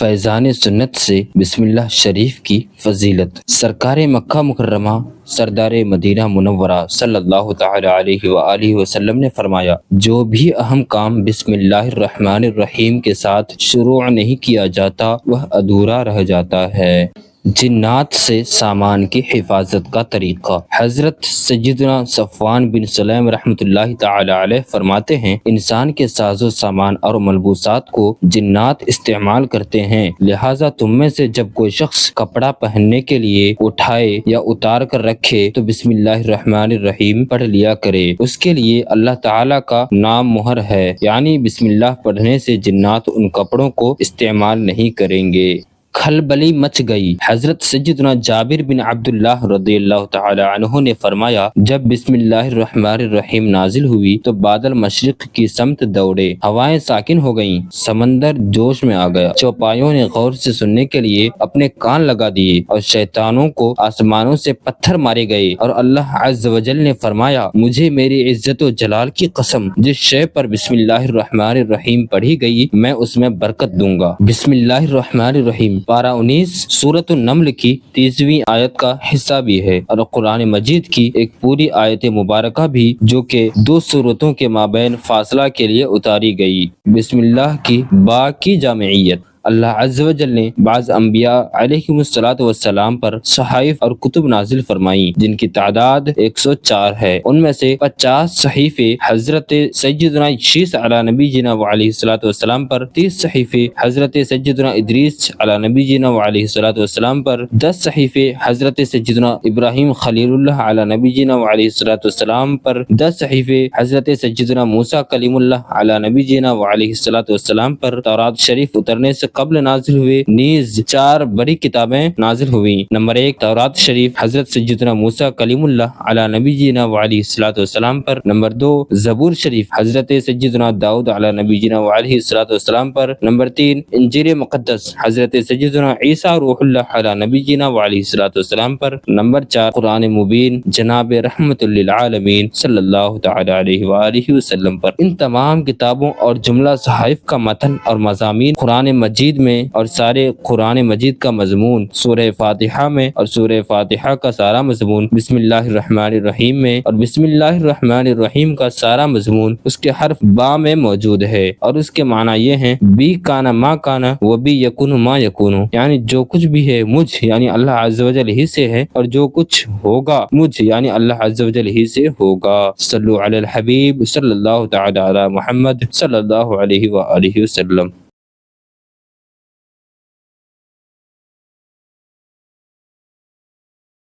فیضان سنت سے بسم اللہ شریف کی فضیلت۔ سرکار مکہ مکرمہ سردار مدینہ منورہ صلی اللہ تعالی علیہ وآلہ وسلم نے فرمایا، جو بھی اہم کام بسم اللہ الرحمن الرحیم کے ساتھ شروع نہیں کیا جاتا وہ ادھورا رہ جاتا ہے۔ جنات سے سامان کی حفاظت کا طریقہ۔ حضرت سیدنا صفوان بن سلیم رحمۃ اللہ تعالی علیہ فرماتے ہیں، انسان کے ساز و سامان اور ملبوسات کو جنات استعمال کرتے ہیں، لہٰذا تم میں سے جب کوئی شخص کپڑا پہننے کے لیے اٹھائے یا اتار کر رکھے تو بسم اللہ الرحمن الرحیم پڑھ لیا کرے۔ اس کے لیے اللہ تعالی کا نام مہر ہے، یعنی بسم اللہ پڑھنے سے جنات ان کپڑوں کو استعمال نہیں کریں گے۔ کھلبلی مچ گئی۔ حضرت سیدنا جابر بن عبداللہ رضی اللہ تعالی عنہ نے فرمایا، جب بسم اللہ الرحمن الرحیم نازل ہوئی تو بادل مشرق کی سمت دوڑے، ہوائیں ساکن ہو گئیں، سمندر جوش میں آ گیا، چوپایوں نے غور سے سننے کے لیے اپنے کان لگا دیے اور شیطانوں کو آسمانوں سے پتھر مارے گئے، اور اللہ عز و جل نے فرمایا، مجھے میری عزت و جلال کی قسم، جس شے پر بسم اللہ الرحمن الرحیم پڑھی گئی میں اس میں برکت دوں گا۔ بسم اللہ الرحمن الرحیم پارہ 19 سورۃ النمل کی 30ویں آیت کا حصہ بھی ہے، اور قرآن مجید کی ایک پوری آیت مبارکہ بھی، جو کہ 2 سورتوں کے مابین فاصلہ کے لیے اتاری گئی۔ بسم اللہ کی با کی جامعیت۔ اللہ عز و جل نے بعض انبیاء علیہم السلام پر صحائف اور کتب نازل فرمائیں، جن کی تعداد 104 ہے۔ ان میں سے 50 صحیفے حضرت سیدنا شیس علی نبی جینا علیہ السلام پر، 30 صحیفے حضرت سیدنا ادریس علی نبی جینا علیہ السلام پر، 10 صحیفے حضرت سیدنا ابراہیم خلیل اللہ علی نبی جینا علیہ السلام پر، 10 صحیفے حضرت سیدنا موسیٰ کلیم اللہ علی نبی جینا علیہ السلام پر۔ تورات شریف اترنے سے قبل نازل ہوئے نیز 4 بڑی کتابیں نازل ہوئیں۔ نمبر 1 تورات شریف حضرت سیدنا موسیٰ کلیم اللہ علی نبی جینا علیہ السلام پر۔ نمبر 2 زبور شریف حضرت سیدنا داؤد علی نبی جینا علیہ السلام پر۔ نمبر 3 انجیل مقدس حضرت سیدنا عیسیٰ روح اللہ علی نبی جینا علیہ السلام پر۔ نمبر 4 قرآن مبین جناب رحمت للعالمین صلی اللہ تعالی علیہ وآلہ وسلم پر۔ ان تمام کتابوں اور جملہ صحائف کا متن اور مضامین قرآن مجید میں، اور سارے قرآن مجید کا مضمون سورہ فاتحہ میں، اور سورہ فاتحہ کا سارا مضمون بسم اللہ الرحمن الرحیم میں، اور بسم اللہ الرحمن الرحیم کا سارا مضمون اس کے حرف با میں موجود ہے، اور اس کے معنی یہ ہیں، بی کانا ما کانا و بی یکون ما یکون، یعنی جو کچھ بھی ہے مجھ یعنی اللہ عز و جل ہی سے ہے، اور جو کچھ ہوگا مجھ یعنی اللہ عز و جل ہی سے ہوگا۔ صلو علی الحبیب صلی اللہ تعالی علی محمد صلی اللہ علیہ وآلہ وسلم۔